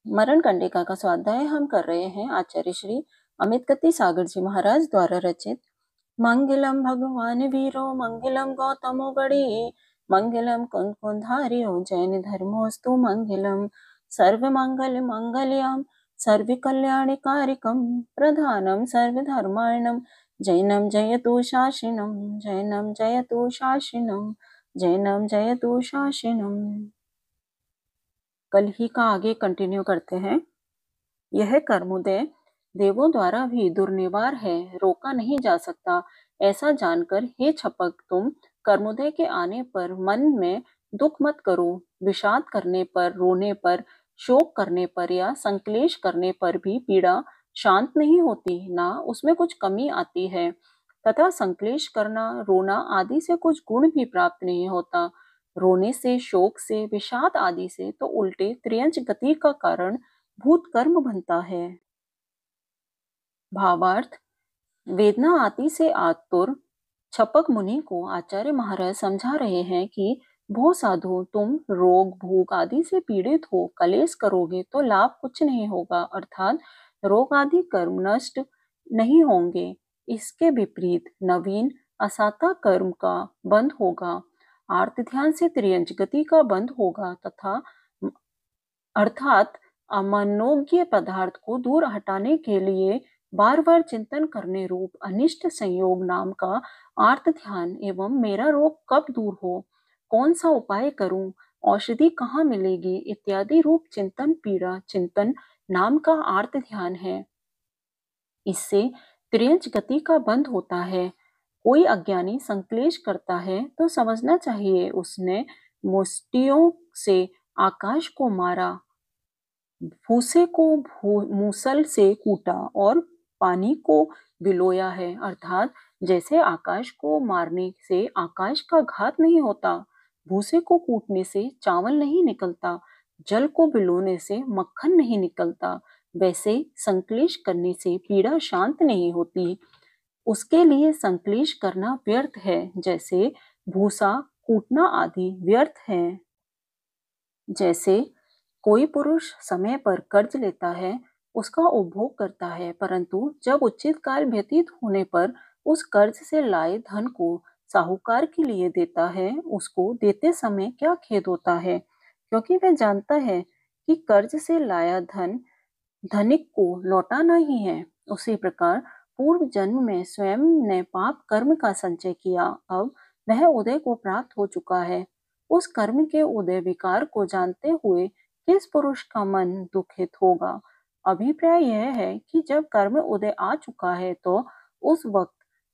मरण कंडिका का स्वाध्याय हम कर रहे हैं आचार्य श्री अमित कत्ती सागर जी महाराज द्वारा रचित। मंगलम भगवान वीरो मंगलम गौतमो गणी मंगलम कुंद कुंधारियो जैन धर्मोस्तु मंगलम सर्व मंगल मंगलम सर्व कल्याण कारिकम प्रधानम सर्व धर्माणम जैनम जयतु शासिनम जैनम जयतु शासिनम जैनम जयतु शासिनम। कल ही का आगे कंटिन्यू करते हैं। यह कर्मोदय देवों द्वारा भी दुर्निवार है, रोका नहीं जा सकता। ऐसा जानकर हे छपक तुम कर्मोदय के आने पर मन में दुख मत करो। विषाद करने पर, रोने पर, शोक करने पर या संक्लेश करने पर भी पीड़ा शांत नहीं होती, ना उसमें कुछ कमी आती है। तथा संक्लेश करना, रोना आदि से कुछ गुण भी प्राप्त नहीं होता। रोने से, शोक से, विषाद आदि से तो उल्टे त्रियंच गति का कारण भूत कर्म बनता है। भावार्थ, वेदना आदि से आतुर छपक मुनि को आचार्य महाराज समझा रहे हैं कि भो साधु, तुम रोग भूख आदि से पीड़ित हो, कलेश करोगे तो लाभ कुछ नहीं होगा, अर्थात रोग आदि कर्म नष्ट नहीं होंगे। इसके विपरीत नवीन असाता कर्म का बंध होगा, आर्त ध्यान से त्रियंच गति का बंध होगा तथा अर्थात अमनोज्ञ पदार्थ को दूर हटाने के लिए बार बार चिंतन करने रूप अनिष्ट संयोग नाम का आर्त ध्यान एवं मेरा रोग कब दूर हो, कौन सा उपाय करूं, औषधि कहाँ मिलेगी इत्यादि रूप चिंतन पीड़ा चिंतन नाम का आर्त ध्यान है। इससे त्रियंच गति का बंध होता है। कोई अज्ञानी संक्लेश करता है तो समझना चाहिए उसने मुष्टियों से आकाश को मारा, भूसे को मूसल से कूटा और पानी को विलोया है, अर्थात जैसे आकाश को मारने से आकाश का घात नहीं होता, भूसे को कूटने से चावल नहीं निकलता, जल को विलोने से मक्खन नहीं निकलता, वैसे संक्लेश करने से पीड़ा शांत नहीं होती। उसके लिए संक्लेश करना व्यर्थ है, जैसे भूसा कूटना आदि व्यर्थ है। जैसे कोई पुरुष समय पर कर्ज लेता है, उसका उपभोग करता है, परंतु जब उचित काल व्यतीत होने पर उस कर्ज से लाए धन को साहूकार के लिए देता है, उसको देते समय क्या खेद होता है, क्योंकि वह जानता है कि कर्ज से लाया धन धनिक को लौटाना ही है। उसी प्रकार पूर्व जन्म में स्वयं ने पाप कर्म का संचय किया, अब वह उदय को प्राप्त हो चुका है। उस कर्म के उदय विकार को जानते हुए किस पुरुष का मन दुखित होगा। अभिप्राय यह है कि जब कर्म उदय आ चुका है तो उस वक्त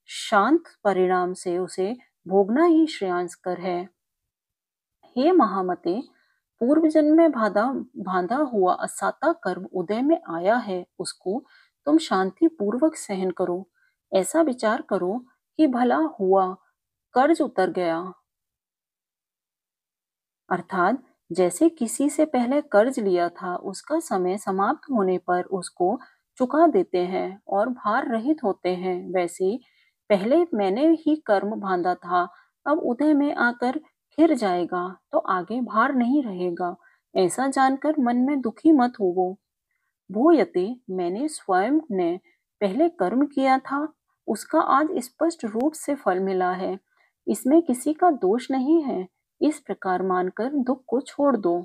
शांत परिणाम से उसे भोगना ही श्रेयांस्कर है। हे महामते, पूर्व जन्म में बांधा हुआ असाता कर्म उदय में आया है, उसको तुम शांति पूर्वक सहन करो। ऐसा विचार करो कि भला हुआ कर्ज उतर गया, अर्थात जैसे किसी से पहले कर्ज लिया था उसका समय समाप्त होने पर उसको चुका देते हैं और भार रहित होते हैं, वैसे पहले मैंने ही कर्म बांधा था, अब उदय में आकर फिर जाएगा तो आगे भार नहीं रहेगा, ऐसा जानकर मन में दुखी मत होवो। भूयते, मैंने स्वयं ने पहले कर्म किया था, उसका आज स्पष्ट रूप से फल मिला है, इसमें किसी का दोष नहीं है, इस प्रकार मानकर दुख को छोड़ दो।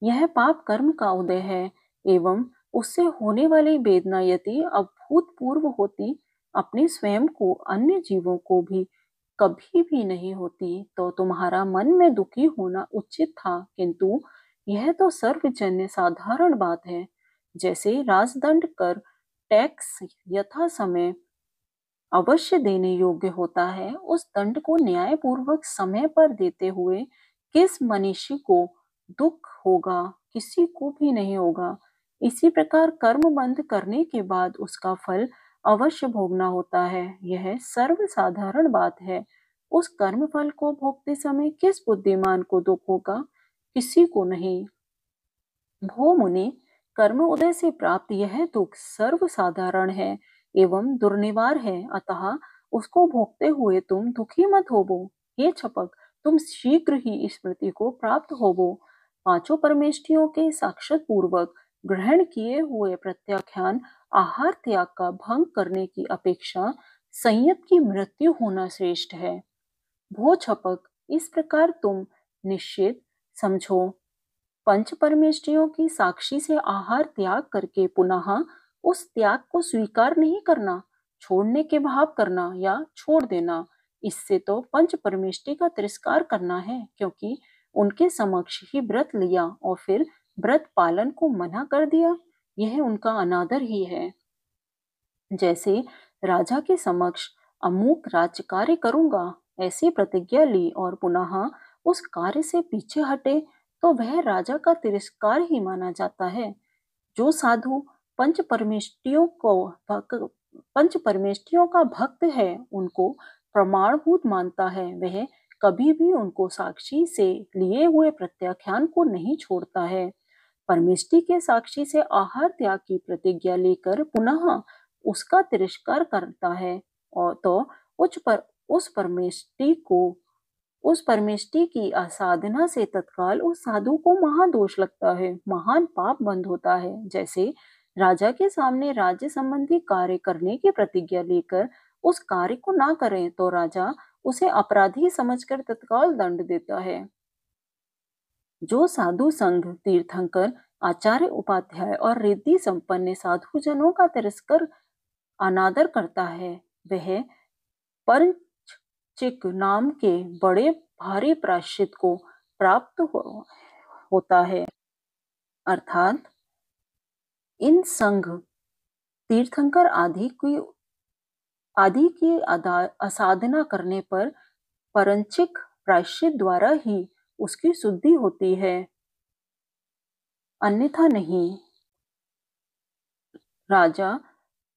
यह पाप कर्म का उदय है एवं उससे होने वाली वेदना यदि अभूतपूर्व होती, अपने स्वयं को अन्य जीवों को भी कभी भी नहीं होती, तो तुम्हारा मन में दुखी होना उचित था, किंतु यह तो सर्वजन्य साधारण बात है। जैसे राजदंड कर टैक्स यथा समय अवश्य देने योग्य होता है, उस दंड को न्यायपूर्वक समय पर देते हुए किस मनुष्य को दुख होगा, किसी को भी नहीं होगा। इसी प्रकार कर्म बंध करने के बाद उसका फल अवश्य भोगना होता है, यह सर्वसाधारण बात है। उस कर्म फल को भोगते समय किस बुद्धिमान को दुख होगा, किसी को नहीं। भो मुनि, कर्म उदय से प्राप्त यह दुख सर्वसाधारण है एवं दुर्निवार है, अतः उसको भोगते हुए तुम दुखी मत होवो। हे छपक, तुम शीघ्र ही स्मृति को प्राप्त होवो। पांचों परमेष्ठियों के साक्षात पूर्वक ग्रहण किए हुए प्रत्याख्यान आहार त्याग का भंग करने की अपेक्षा संयत की मृत्यु होना श्रेष्ठ है। भो छपक, इस प्रकार तुम निश्चित समझो, पंच परमेष्ठियों की साक्षी से आहार त्याग करके पुनः उस त्याग को स्वीकार नहीं करना, छोड़ने के भाव करना या छोड़ देना, इससे तो पंच परमेष्ठि का तिरस्कार करना है, क्योंकि उनके समक्ष ही व्रत लिया और फिर व्रत पालन को मना कर दिया। यह उनका अनादर ही है। जैसे राजा के समक्ष अमुक राज्य कार्य करूंगा ऐसी प्रतिज्ञा ली और पुनः उस कार्य से पीछे हटे तो वह राजा का तिरस्कार ही माना जाता है। जो साधु पंच परमेष्ठियों का भक्त है, उनको प्रमाणभूत मानता है, वह कभी भी उनको साक्षी से लिए हुए प्रत्याख्यान को नहीं छोड़ता है। परमेष्टि के साक्षी से आहार त्याग की प्रतिज्ञा लेकर पुनः उसका तिरस्कार करता है और तो उस परमेष्टि की असाधना से तत्काल उस साधु को महादोष लगता है, महान पाप बंद होता है। जैसे राजा के सामने राज्य संबंधी कार्य करने की प्रतिज्ञा लेकर उस कार्य को ना करें तो राजा उसे अपराधी समझकर तत्काल दंड देता है। जो साधु संघ, तीर्थंकर, आचार्य, उपाध्याय और रिद्धि संपन्न साधु जनों का तिरस्कार अनादर करता है, वह परचिक नाम के बड़े भारी प्रायश्चित को प्राप्त होता है। अर्थात इन संघ, तीर्थंकर आदि की असाधना करने पर परंचिक प्रायश्चित द्वारा ही उसकी शुद्धि होती है, अन्यथा नहीं। राजा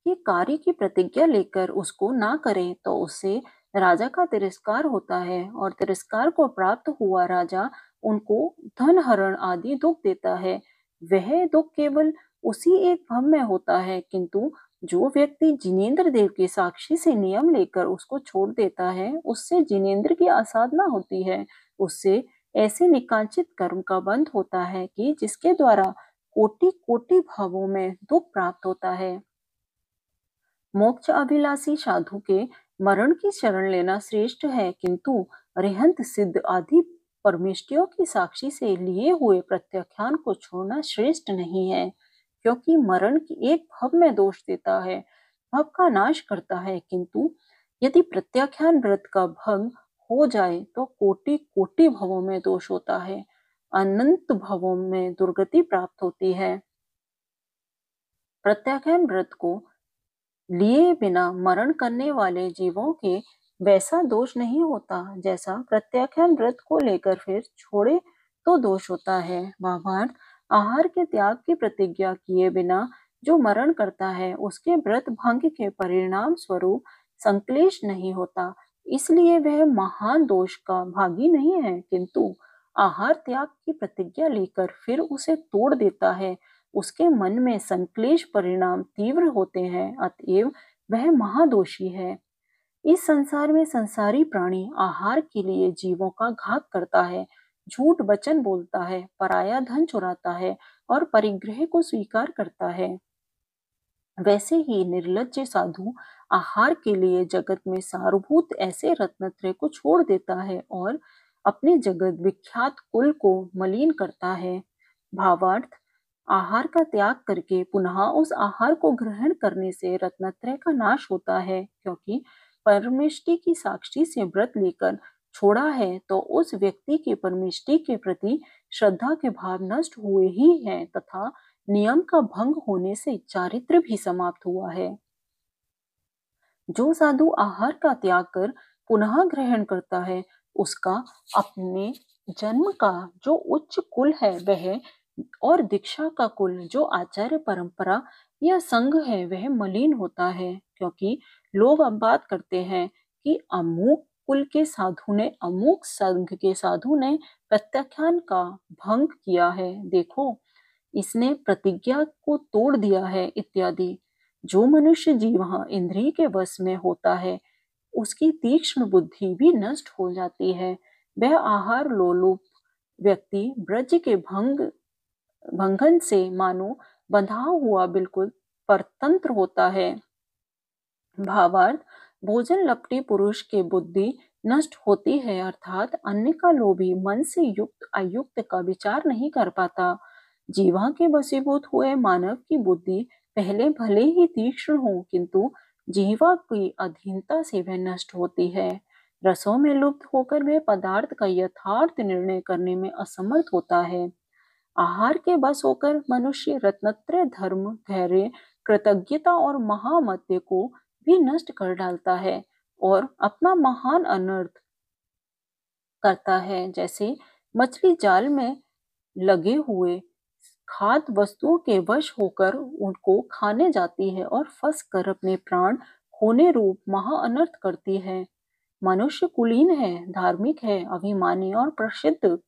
के कार्य की प्रतिज्ञा लेकर उसको ना करे तो उससे राजा का तिरस्कार होता है और तिरस्कार को प्राप्त हुआ राजा उनको धन हरण आदि दुख देता है। वह दुख केवल उसी एक भव में होता है, किंतु जो व्यक्ति जिनेंद्र देव के साक्षी से नियम लेकर उसको छोड़ देता है, उससे जिनेंद्र की असाधना होती है, उससे ऐसे निकांचित कर्म का बंध होता है कि जिसके द्वारा कोटि कोटि भावों में दुख प्राप्त होता है। मोक्ष अभिलाषी साधु के मरण की शरण लेना श्रेष्ठ है, किंतु अरिहंत सिद्ध आदि परमेष्ठियों की साक्षी से लिए हुए प्रत्याख्यान को छोड़ना श्रेष्ठ नहीं है, क्योंकि मरण की एक भव में दोष देता है, भव का नाश करता है, किंतु यदि प्रत्याख्यान व्रत का भंग हो जाए तो कोटि कोटि भवों में दोष होता है, अनंत भवों में दुर्गति प्राप्त होती है। प्रत्याख्यान व्रत को लिए बिना मरण करने वाले जीवों के वैसा दोष नहीं होता जैसा प्रत्याख्यान व्रत को लेकर फिर छोड़े तो दोष होता है। भावार्थ, आहार के त्याग की प्रतिज्ञा किए बिना जो मरण करता है उसके व्रत भंग के परिणाम स्वरूप संक्लेश नहीं होता, इसलिए वह महान दोष का भागी नहीं है, किंतु आहार त्याग की प्रतिज्ञा लेकर फिर उसे तोड़ देता है, उसके मन में संक्लेश परिणाम तीव्र होते हैं, अतएव वह महादोषी है। इस संसार में संसारी प्राणी आहार के लिए जीवों का घात करता है, झूठ वचन बोलता है, पराया धन चुराता है और परिग्रह को स्वीकार करता है। वैसे ही निर्लज्ज साधु आहार के लिए जगत में सारभूत ऐसे रत्नत्रय को छोड़ देता है और अपने जगत विख्यात कुल को मलिन करता है। भावार्थ, आहार का त्याग करके पुनः उस आहार को ग्रहण करने से रत्नत्रय का नाश होता है, क्योंकि परमेष्टि की साक्षी से व्रत लेकर छोड़ा है तो उस व्यक्ति के परमेष्टि के प्रति श्रद्धा के भाव नष्ट हुए ही हैं तथा नियम का भंग होने से चारित्र भी समाप्त हुआ है। जो साधु आहार का त्याग कर पुनः ग्रहण करता है उसका अपने जन्म का जो उच्च कुल है वह और दीक्षा का कुल जो आचार्य परंपरा या संघ है वह मलिन होता है, क्योंकि लोग अब बात करते हैं कि अमुक कुल के साधु ने, अमुक संघ के साधु ने प्रत्याख्यान का भंग किया है, देखो इसने प्रतिज्ञा को तोड़ दिया है इत्यादि। जो मनुष्य जीव इंद्रिय के वश में होता है उसकी तीक्ष्ण बुद्धि भी नष्ट हो जाती है, वह आहार लोलुप व्यक्ति ब्रज के भंगन से मानो बंधा हुआ बिल्कुल परतंत्र होता है। भावार्थ, भोजन लपटी पुरुष की बुद्धि नष्ट होती है, अर्थात अन्य का लोभी मन से युक्त अयुक्त का विचार नहीं कर पाता। जीवा के वशीभूत हुए मानव की बुद्धि पहले भले ही तीक्ष्ण हो, किंतु जीवा की अधीनता से वह नष्ट होती है। रसों में लुप्त होकर वह पदार्थ का यथार्थ निर्णय करने में असमर्थ होता है। आहार के बस होकर मनुष्य रत्नत्रय धर्म, धैर्य, कृतज्ञता और महामत्य को भी नष्ट कर डालता है और अपना महान अनर्थ करता है। जैसे मछली जाल में लगे हुए खाद्य वस्तुओं के वश होकर उनको खाने जाती है और फंस कर अपने प्राण खोने रूप महा अनर्थ करती है। मनुष्य कुलीन है, धार्मिक है, अभिमानी और प्रसिद्ध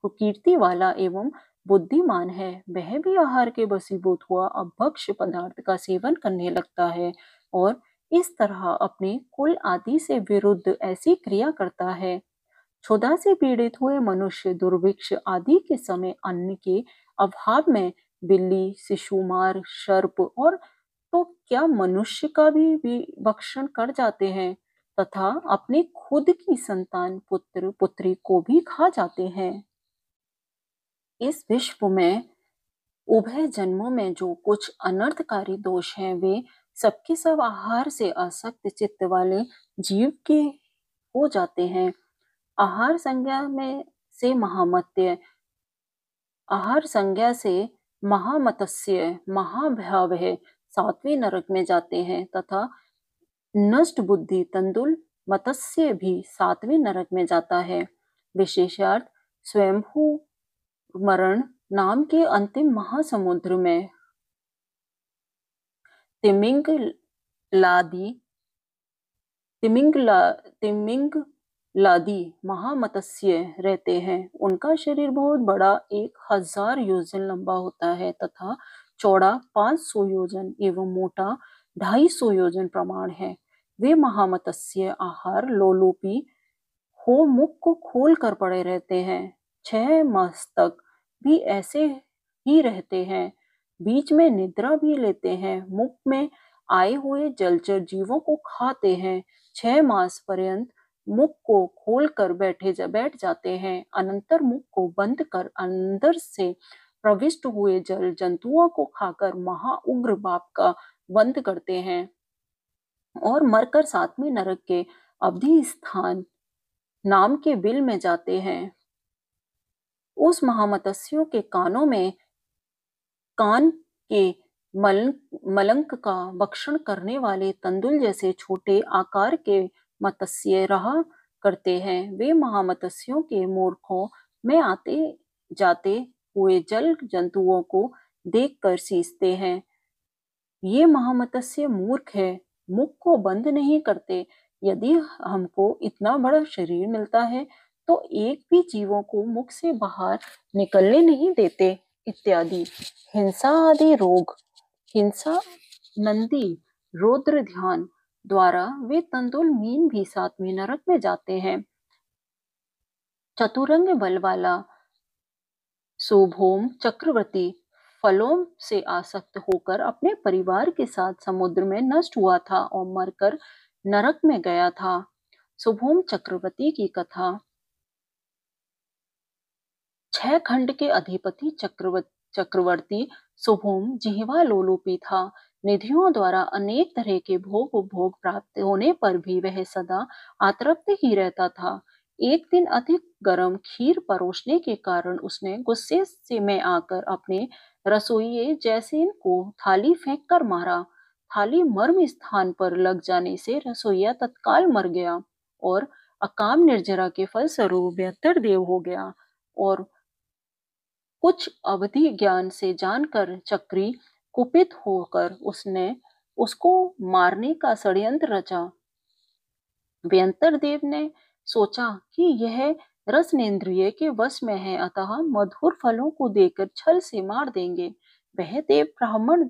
कीर्ति वाला एवं बुद्धिमान है। वह भी आहार के वशीभूत हुआ अभक्ष्य पदार्थ का सेवन करने लगता है और इस तरह अपने कुल आदि से विरुद्ध ऐसी क्रिया करता है। क्षुधा से पीड़ित हुए मनुष्य दुर्भिक्ष आदि के समय अन्न के अभाव में बिल्ली, शिशुमार, सर्प और तो क्या मनुष्य का भी भक्षण कर जाते हैं तथा अपने खुद की संतान, पुत्र पुत्री को भी खा जाते हैं। इस विश्व में उभय जन्मों में जो कुछ अनर्थकारी दोष हैं, वे सबके सब आहार से आसक्त चित्त वाले जीव के हो जाते हैं। आहार संज्ञा में से महामत्य, आहार संज्ञा से महामतस्य, महाभयावह सातवें नरक में जाते हैं तथा नष्ट बुद्धि तंदुल मत्स्य भी सातवें नरक में जाता है। विशेषार्थ स्वयंभू मरण नाम के अंतिम महासमुद्र में तिमिंगलादी महामत्स्य रहते हैं। उनका शरीर बहुत बड़ा 1000 योजन लंबा होता है तथा चौड़ा 500 योजन एवं मोटा 250 योजन प्रमाण है। वे महामत्स्य आहार लोलुपी हो मुख को खोल कर पड़े रहते हैं। 6 मास तक भी ऐसे ही रहते हैं। बीच में निद्रा भी लेते हैं। मुख में आए हुए जलचर जीवों को खाते हैं। 6 मास पर्यंत मुख को खोल कर बैठ जाते हैं। अनंतर मुख को बंद कर अंदर से प्रविष्ट हुए जल जंतुओं को खाकर महा उग्र पाप का बंद करते हैं और मरकर 7वें नरक के अवधि स्थान नाम के बिल में जाते हैं। उस महामत्स्यों के कान के मलंक का भक्षण करने वाले तंदुल जैसे छोटे आकार के मत्स्य रहा करते हैं। वे महामत्स्यों के मूर्खों में आते जाते हुए जल जंतुओं को देखकर सींचते हैं। ये महामत्स्य मूर्ख है, मुख को बंद नहीं करते। यदि हमको इतना बड़ा शरीर मिलता है तो एक भी जीवों को मुख से बाहर निकलने नहीं देते इत्यादि। हिंसा आदि रोग, हिंसा नंदी रौद्र ध्यान द्वारा वे तंदुल मीन भी 7वें नरक में जाते हैं। चतुरंग बल वाला सुभोम चक्रवर्ती फलों से आसक्त होकर अपने परिवार के साथ समुद्र में नष्ट हुआ था और मरकर नरक में गया था। सुभोम चक्रवर्ती की कथा। 6 खंड के अधिपति चक्रवर्ती सुभोम जिह्वा लोलुपी था। निधियों द्वारा अनेक तरह के भोग उपभोग प्राप्त होने पर भी वह सदा आतृप्त ही रहता था। एक दिन अधिक गर्म खीर परोसने के कारण उसने गुस्से से में आकर अपने रसोइये जैसेन को थाली फेंक कर मारा। थाली मर्म स्थान पर लग जाने से रसोइया तत्काल मर गया और अकाम निर्जरा के फलस्वरूप बेहतर देव हो गया। और कुछ अवधि ज्ञान से जानकर चक्री कुपित होकर उसने उसको मारने का षड्यंत्र रचा। व्यंतर देव ने सोचा कि यह रसनेन्द्रिय के वश में है, अतः मधुर फलों को देकर छल से मार देंगे। वह देव ब्राह्मण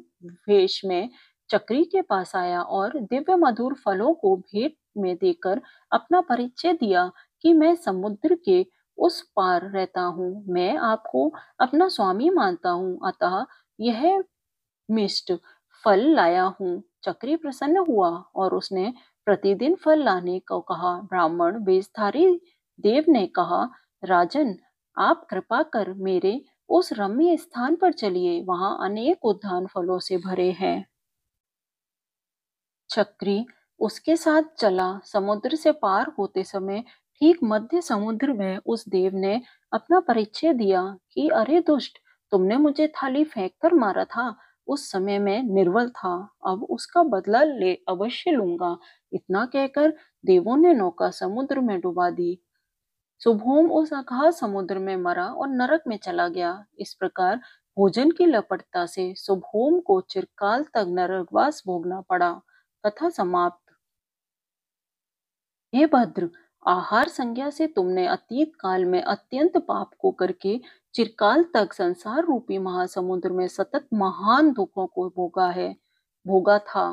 वेश में चक्री के पास आया और दिव्य मधुर फलों को भेंट में देकर अपना परिचय दिया कि मैं समुद्र के उस पार रहता हूँ। मैं आपको अपना स्वामी मानता हूँ, अतः यह मिष्ट फल लाया हूँ। चक्री प्रसन्न हुआ और उसने प्रतिदिन फल लाने को कहा। ब्राह्मण वेशधारी देव ने कहा, राजन, आप कृपा कर मेरे उस रम्य स्थान पर चलिए, वहां अनेक उद्यान फलों से भरे हैं। चक्री उसके साथ चला। समुद्र से पार होते समय ठीक मध्य समुद्र में उस देव ने अपना परिचय दिया कि अरे दुष्ट, तुमने मुझे थाली फेंक कर मारा था। उस समय मैं निर्बल था, अब उसका बदला ले अवश्य लूंगा। इतना कहकर देवों ने नौका समुद्र में डुबा दी। सुभोम उस अगाध समुद्र में मरा और नरक में चला गया। इस प्रकार भोजन की लपटता से सुभोम को चिरकाल तक नरकवास भोगना पड़ा। कथा समाप्त। हे भद्र, आहार संज्ञा से तुमने अतीत काल में अत्यंत पाप को करके चिरकाल तक संसार रूपी महासमुद्र में सतत महान दुखों को भोगा था।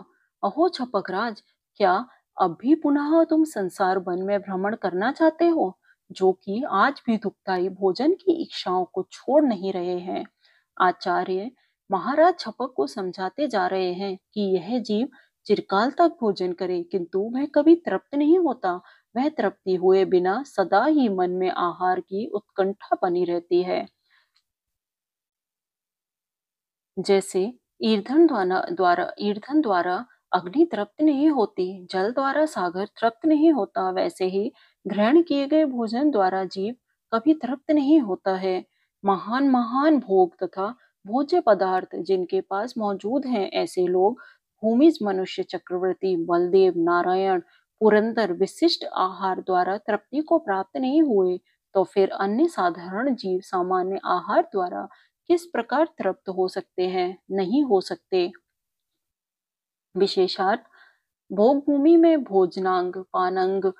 अहो छपकराज, क्या अब भी पुनः तुम संसार वन में भ्रमण करना चाहते हो, जो कि आज भी दुखदायी भोजन की इच्छाओं को छोड़ नहीं रहे हैं? आचार्य महाराज छपक को समझाते जा रहे हैं कि यह जीव चिरकाल तक भोजन करे, किंतु वह कभी तृप्त नहीं होता। वह तृप्ति हुए बिना सदा ही मन में आहार की उत्कंठा बनी रहती है। जैसे ईंधन द्वारा अग्नि तृप्त नहीं होती, जल द्वारा सागर तृप्त नहीं होता, वैसे ही ग्रहण किए गए भोजन द्वारा जीव कभी तृप्त नहीं होता है। महान महान भोग तथा भोज्य पदार्थ जिनके पास मौजूद हैं, ऐसे लोग भूमिज मनुष्य, चक्रवर्ती, बलदेव, नारायण, पुरंदर विशिष्ट आहार द्वारा तृप्ति को प्राप्त नहीं हुए, तो फिर अन्य साधारण जीव सामान्य आहार द्वारा किस प्रकार तृप्त हो सकते हैं? नहीं हो सकते। विशेषार्थ भोग भूमि में भोजनांग, पानांग,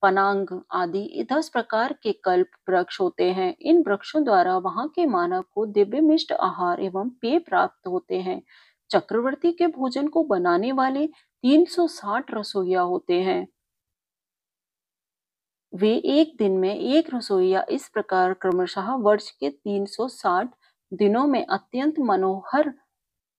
पनांग आदि 10 प्रकार के कल्प वृक्ष होते हैं। इन वृक्षों द्वारा वहां के मानव को दिव्य मिष्ट आहार एवं पेय प्राप्त होते हैं। चक्रवर्ती के भोजन को बनाने वाले 360 रसोइया होते हैं। वे एक दिन में एक रसोइया इस प्रकार क्रमशः वर्ष के 360 दिनों में अत्यंत मनोहर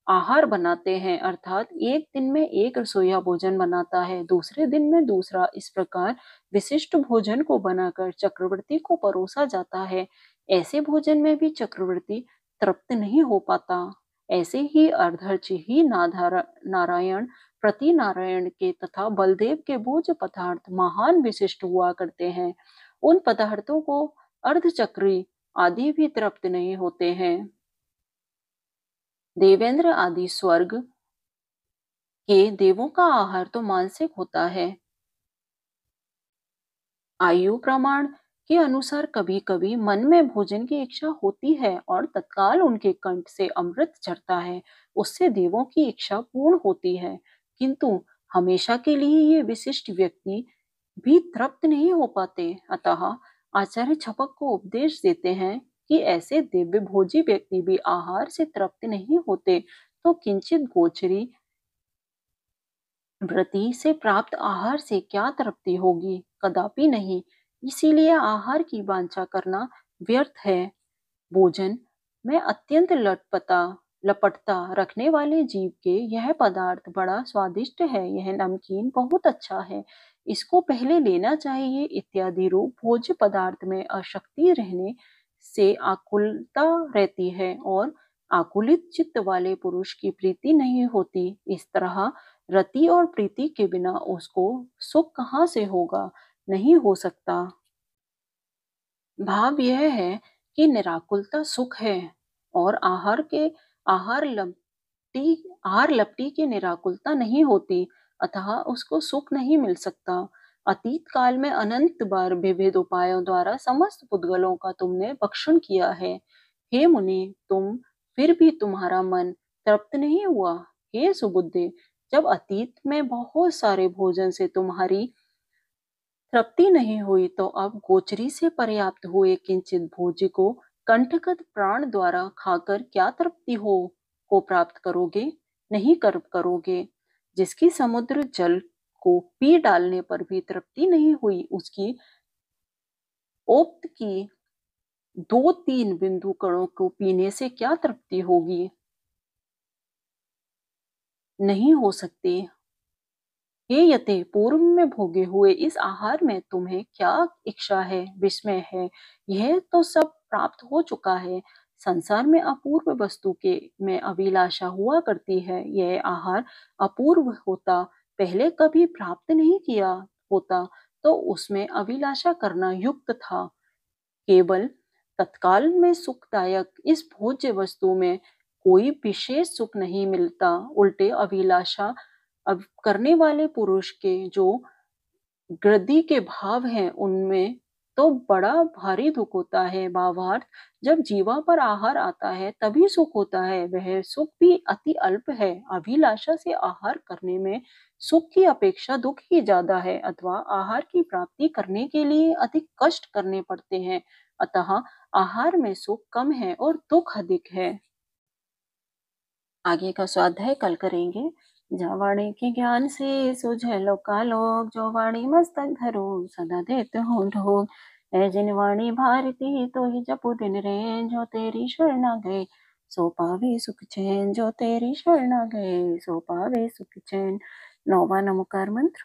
आहार बनाते हैं, अर्थात एक दिन में एक रसोइया भोजन बनाता है, दूसरे दिन में दूसरा। इस प्रकार विशिष्ट भोजन को बनाकर चक्रवर्ती को परोसा जाता है। ऐसे भोजन में भी चक्रवर्ती तृप्त नहीं हो पाता। ऐसे ही अर्धर्च ही नारायण, प्रति नारायण के तथा बलदेव के भोज्य पदार्थ महान विशिष्ट हुआ करते हैं। उन पदार्थों को अर्धचक्री आदि भी तृप्त नहीं होते हैं। देवेंद्र आदि स्वर्ग के देवों का आहार तो मानसिक होता है। आयु प्रमाण के अनुसार कभी कभी मन में भोजन की इच्छा होती है और तत्काल उनके कंठ से अमृत झरता है, उससे देवों की इच्छा पूर्ण होती है। किंतु हमेशा के लिए ये विशिष्ट व्यक्ति भी तृप्त नहीं हो पाते। अतः आचार्य छपक को उपदेश देते हैं कि ऐसे दिव्य भोजी व्यक्ति भी आहार से तृप्त नहीं होते, तो किंचित गोचरी व्रति से प्राप्त आहार से क्या तृप्ति होगी? कदापि नहीं। इसीलिए आहार की वांछा करना व्यर्थ है। भोजन में अत्यंत लपटता रखने वाले जीव के यह पदार्थ बड़ा स्वादिष्ट है, यह नमकीन बहुत अच्छा है, इसको पहले लेना चाहिए इत्यादि रूप भोज्य पदार्थ में आसक्ति रहने से आकुलता रहती है और आकुलित चित्त वाले पुरुष की प्रीति नहीं होती। इस तरह रति और प्रीति के बिना उसको सुख कहाँ से होगा? नहीं हो सकता। भाव यह है कि निराकुलता सुख है और आहार लपटी की निराकुलता नहीं होती, अतः उसको सुख नहीं मिल सकता। अतीत काल में अनंत बार विविध उपायों द्वारा समस्त पुद्गलों का तुमने भक्षण किया है। हे मुनि, फिर भी तुम्हारा मन तृप्त नहीं हुआ। हे सुबुद्धे, जब अतीत में बहुत सारे भोजन से तुम्हारी तृप्ति नहीं हुई, तो अब गोचरी से पर्याप्त हुए किंचित भोज्य को कंठगत प्राण द्वारा खाकर क्या तृप्ति को प्राप्त करोगे? नहीं कर करोगे। जिसकी समुद्र जल को पी डालने पर भी तृप्ति नहीं हुई, ओप्त की 2-3 बिंदु कणों को पीने से क्या तृप्ति होगी? नहीं हो सकती। हे यते, पूर्व में भोगे हुए इस आहार में तुम्हें क्या इच्छा है, विस्मय है? यह तो सब प्राप्त हो चुका है। संसार में अपूर्व वस्तु के में अभिलाषा हुआ करती है। यह आहार अपूर्व होता, पहले कभी प्राप्त नहीं किया होता, तो उसमें अभिलाषा करना युक्त था। केवल तत्काल में सुखदायक इस भोज्य वस्तु में कोई विशेष सुख नहीं मिलता, उल्टे अभिलाषा अब करने वाले पुरुष के जो गृद्धि के भाव हैं उनमें तो बड़ा भारी दुख होता है। भावार्थ, जब जीवा पर आहार आता है तभी सुख होता है, वह सुख भी अति अल्प है। अभिलाषा से आहार करने में सुख की अपेक्षा दुख ही ज्यादा है, अथवा आहार की प्राप्ति करने के लिए अधिक कष्ट करने पड़ते हैं। अतः आहार में सुख कम है और दुख अधिक है। आगे का स्वाध्याय कल करेंगे। जा वाणी के ज्ञान से सुझे लोकालोक, जो वाणी मस्तक धरो सदा देत हो ढोक। है जिन वाणी भारती तो ही जपु दिन रैन, जो तेरी शरण आ गए सो पावे सुख चैन, जो तेरी शरण आ गए सो पावे सुख चैन। 9वां नमोकार मंत्र।